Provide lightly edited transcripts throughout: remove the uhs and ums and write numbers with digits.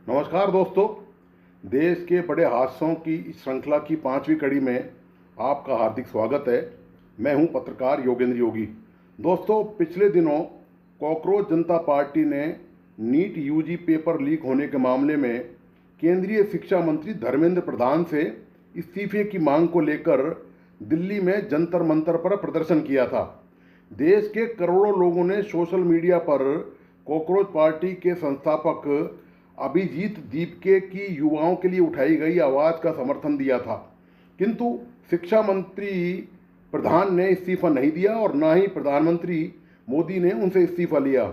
नमस्कार दोस्तों। देश के बड़े हादसों की इस श्रृंखला की 5वीं कड़ी में आपका हार्दिक स्वागत है। मैं हूं पत्रकार योगेंद्र योगी। दोस्तों, पिछले दिनों कॉकरोच जनता पार्टी ने नीट यूजी पेपर लीक होने के मामले में केंद्रीय शिक्षा मंत्री धर्मेंद्र प्रधान से इस्तीफे की मांग को लेकर दिल्ली में जंतर मंतर पर प्रदर्शन किया था। देश के करोड़ों लोगों ने सोशल मीडिया पर कॉकरोच पार्टी के संस्थापक अभिजीत दीपके की युवाओं के लिए उठाई गई आवाज़ का समर्थन दिया था, किंतु शिक्षा मंत्री प्रधान ने इस्तीफा नहीं दिया और न ही प्रधानमंत्री मोदी ने उनसे इस्तीफा लिया।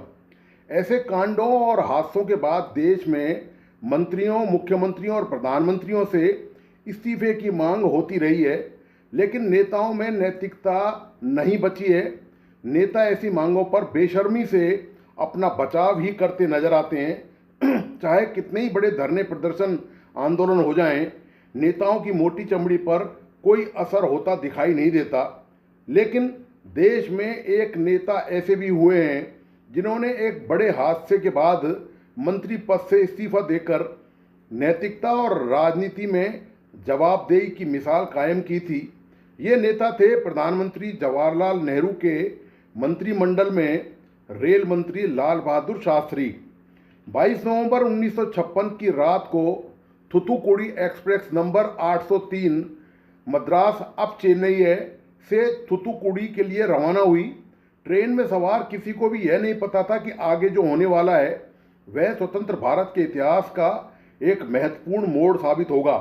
ऐसे कांडों और हादसों के बाद देश में मंत्रियों, मुख्यमंत्रियों और प्रधानमंत्रियों से इस्तीफे की मांग होती रही है, लेकिन नेताओं में नैतिकता नहीं बची है। नेता ऐसी मांगों पर बेशर्मी से अपना बचाव ही करते नजर आते हैं। चाहे कितने ही बड़े धरने, प्रदर्शन, आंदोलन हो जाएं, नेताओं की मोटी चमड़ी पर कोई असर होता दिखाई नहीं देता। लेकिन देश में एक नेता ऐसे भी हुए हैं जिन्होंने एक बड़े हादसे के बाद मंत्री पद से इस्तीफा देकर नैतिकता और राजनीति में जवाबदेही की मिसाल कायम की थी। ये नेता थे प्रधानमंत्री जवाहरलाल नेहरू के मंत्रिमंडल में रेल मंत्री लाल बहादुर शास्त्री। 22 नवंबर 1956 की रात को थूथुकुडी एक्सप्रेस नंबर 803 मद्रास अब चेन्नई है से थूथुकुडी के लिए रवाना हुई। ट्रेन में सवार किसी को भी यह नहीं पता था कि आगे जो होने वाला है वह स्वतंत्र भारत के इतिहास का एक महत्वपूर्ण मोड़ साबित होगा।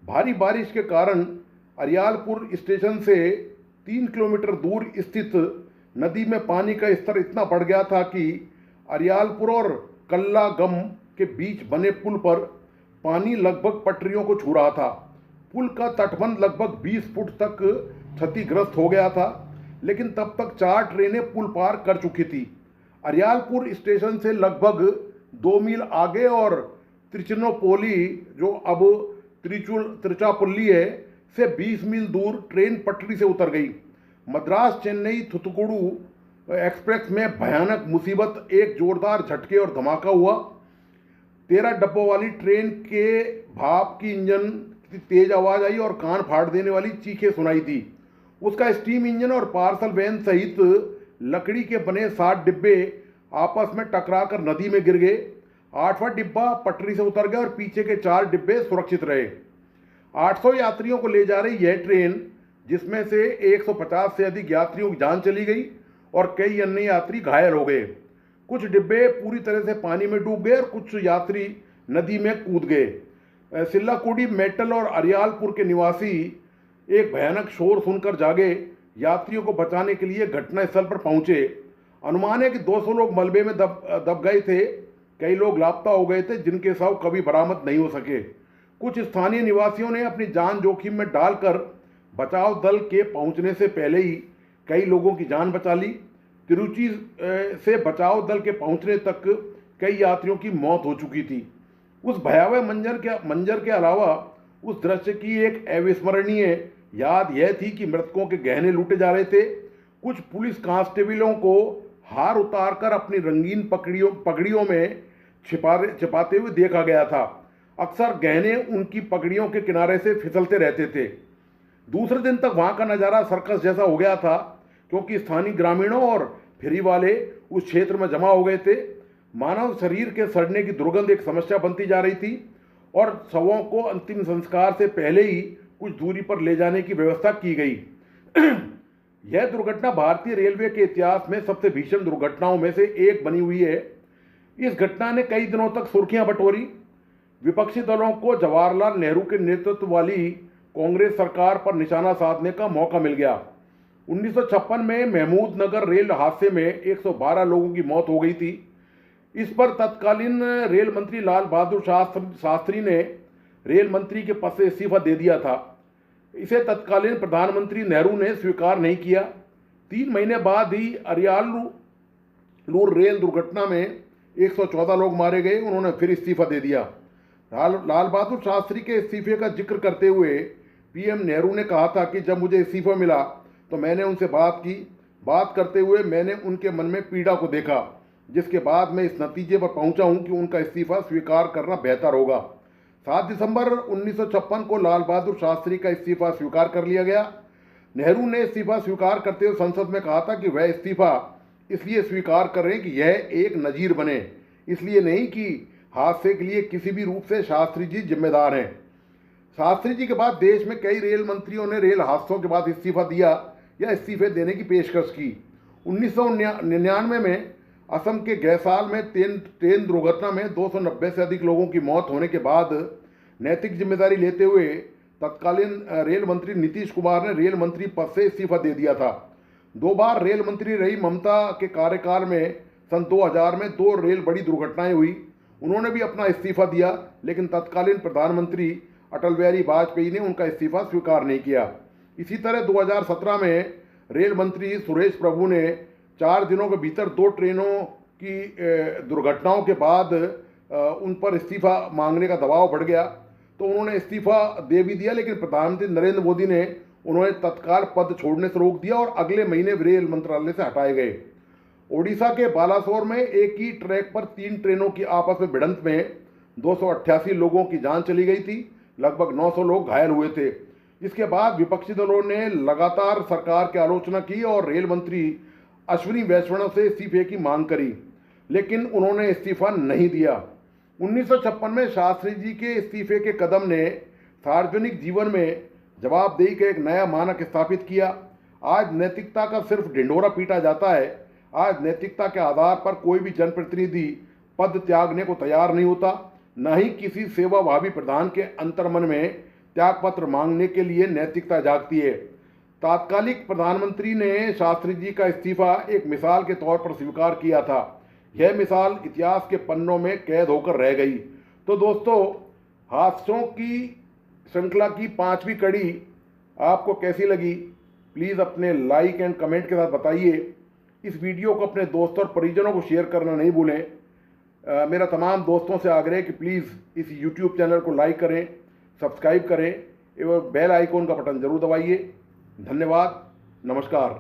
भारी बारिश के कारण अरियालपुर स्टेशन से 3 किलोमीटर दूर स्थित नदी में पानी का स्तर इतना बढ़ गया था कि अरियालपुर और कल्लागम के बीच बने पुल पर पानी लगभग पटरियों को छू रहा था। पुल का तटबंध लगभग 20 फुट तक क्षतिग्रस्त हो गया था, लेकिन तब तक 4 ट्रेनें पुल पार कर चुकी थी। अरियालपुर स्टेशन से लगभग 2 मील आगे और त्रिचुनापल्ली, जो अब त्रिचापल्ली है, से 20 मील दूर ट्रेन पटरी से उतर गई। मद्रास चेन्नई थूथुकुडी एक्सप्रेस में भयानक मुसीबत, एक जोरदार झटके और धमाका हुआ। 13 डब्बों वाली ट्रेन के भाप की इंजन की तेज आवाज आई और कान फाड़ देने वाली चीखें सुनाई दी। उसका स्टीम इंजन और पार्सल वैन सहित लकड़ी के बने 7 डिब्बे आपस में टकराकर नदी में गिर गए। 8वां डिब्बा पटरी से उतर गया और पीछे के 4 डिब्बे सुरक्षित रहे। 800 यात्रियों को ले जा रही यह ट्रेन, जिसमें से 150 से अधिक यात्रियों की जान चली गई और कई अन्य यात्री घायल हो गए। कुछ डिब्बे पूरी तरह से पानी में डूब गए और कुछ यात्री नदी में कूद गए। सिल्लाकुडी, मेटल और अरियालपुर के निवासी एक भयानक शोर सुनकर जागे। यात्रियों को बचाने के लिए घटनास्थल पर पहुंचे। अनुमान है कि 200 लोग मलबे में दब गए थे। कई लोग लापता हो गए थे, जिनके शव कभी बरामद नहीं हो सके। कुछ स्थानीय निवासियों ने अपनी जान जोखिम में डालकर बचाव दल के पहुंचने से पहले ही कई लोगों की जान बचा ली। तिरुचि से बचाव दल के पहुंचने तक कई यात्रियों की मौत हो चुकी थी। उस भयावह मंजर के अलावा उस दृश्य की एक अविस्मरणीय याद यह थी कि मृतकों के गहने लूटे जा रहे थे। कुछ पुलिस कांस्टेबलों को हार उतारकर अपनी रंगीन पगड़ियों में छिपाते हुए देखा गया था। अक्सर गहने उनकी पगड़ियों के किनारे से फिसलते रहते थे। दूसरे दिन तक वहां का नज़ारा सर्कस जैसा हो गया था, क्योंकि स्थानीय ग्रामीणों और फेरी वाले उस क्षेत्र में जमा हो गए थे। मानव शरीर के सड़ने की दुर्गंध एक समस्या बनती जा रही थी और शवों को अंतिम संस्कार से पहले ही कुछ दूरी पर ले जाने की व्यवस्था की गई। यह दुर्घटना भारतीय रेलवे के इतिहास में सबसे भीषण दुर्घटनाओं में से एक बनी हुई है। इस घटना ने कई दिनों तक सुर्खियां बटोरी। विपक्षी दलों को जवाहरलाल नेहरू के नेतृत्व वाली कांग्रेस सरकार पर निशाना साधने का मौका मिल गया। 1956 में महमूदनगर रेल हादसे में 112 लोगों की मौत हो गई थी। इस पर तत्कालीन रेल मंत्री लाल बहादुर शास्त्री ने रेल मंत्री के पद से इस्तीफा दे दिया था। इसे तत्कालीन प्रधानमंत्री नेहरू ने स्वीकार नहीं किया। 3 महीने बाद ही अरियालूर रेल दुर्घटना में 114 लोग मारे गए। उन्होंने फिर इस्तीफा दे दिया। लाल बहादुर शास्त्री के इस्तीफे का जिक्र करते हुए पीएम नेहरू ने कहा था कि जब मुझे इस्तीफा मिला तो मैंने उनसे बात की। बात करते हुए मैंने उनके मन में पीड़ा को देखा। जिसके बाद मैं इस नतीजे पर पहुंचा हूं कि उनका इस्तीफा स्वीकार करना बेहतर होगा। 7 दिसंबर 1956 को लाल बहादुर शास्त्री का इस्तीफा स्वीकार कर लिया गया। नेहरू ने इस्तीफा स्वीकार करते हुए संसद में कहा था कि वह इस्तीफा इसलिए स्वीकार कर रहे हैं कि यह एक नजीर बने, इसलिए नहीं कि हादसे के लिए किसी भी रूप से शास्त्री जी जिम्मेदार हैं। शास्त्री जी के बाद देश में कई रेल मंत्रियों ने रेल हादसों के बाद इस्तीफा दिया या इस्तीफे देने की पेशकश की। 1999 में असम के गैसाल में ट्रेन दुर्घटना में 290 से अधिक लोगों की मौत होने के बाद नैतिक जिम्मेदारी लेते हुए तत्कालीन रेल मंत्री नीतीश कुमार ने रेल मंत्री पद से इस्तीफा दे दिया था। 2 बार रेल मंत्री रही ममता के कार्यकाल में सन 2000 में 2 रेल बड़ी दुर्घटनाएं हुई। उन्होंने भी अपना इस्तीफा दिया, लेकिन तत्कालीन प्रधानमंत्री अटल बिहारी वाजपेयी ने उनका इस्तीफा स्वीकार नहीं किया। इसी तरह 2017 में रेल मंत्री सुरेश प्रभु ने 4 दिनों के भीतर 2 ट्रेनों की दुर्घटनाओं के बाद उन पर इस्तीफा मांगने का दबाव बढ़ गया, तो उन्होंने इस्तीफा दे भी दिया, लेकिन प्रधानमंत्री नरेंद्र मोदी ने उन्होंने तत्काल पद छोड़ने से रोक दिया और अगले महीने रेल मंत्रालय से हटाए गए। ओडिशा के बालासोर में एक ही ट्रैक पर 3 ट्रेनों की आपस में भिड़ंत में 288 लोगों की जान चली गई थी, लगभग 900 लोग घायल हुए थे। इसके बाद विपक्षी दलों ने लगातार सरकार की आलोचना की और रेल मंत्री अश्विनी वैष्णव से इस्तीफे की मांग करी, लेकिन उन्होंने इस्तीफा नहीं दिया। 1956 में शास्त्री जी के इस्तीफे के कदम ने सार्वजनिक जीवन में जवाबदेही का एक नया मानक स्थापित किया। आज नैतिकता का सिर्फ ढिंढोरा पीटा जाता है। आज नैतिकता के आधार पर कोई भी जनप्रतिनिधि पद त्यागने को तैयार नहीं होता, न ही किसी सेवाभावी प्रधान के अंतर्मन में त्यागपत्र मांगने के लिए नैतिकता जागती है। तात्कालिक प्रधानमंत्री ने शास्त्री जी का इस्तीफा एक मिसाल के तौर पर स्वीकार किया था। यह मिसाल इतिहास के पन्नों में कैद होकर रह गई। तो दोस्तों, हादसों की श्रृंखला की 5वीं कड़ी आपको कैसी लगी, प्लीज़ अपने लाइक एंड कमेंट के साथ बताइए। इस वीडियो को अपने दोस्तों और परिजनों को शेयर करना नहीं भूलें। मेरा तमाम दोस्तों से आग्रह है कि प्लीज़ इस YouTube चैनल को लाइक करें, सब्सक्राइब करें एवं बेल आइकॉन का बटन जरूर दबाइए। धन्यवाद, नमस्कार।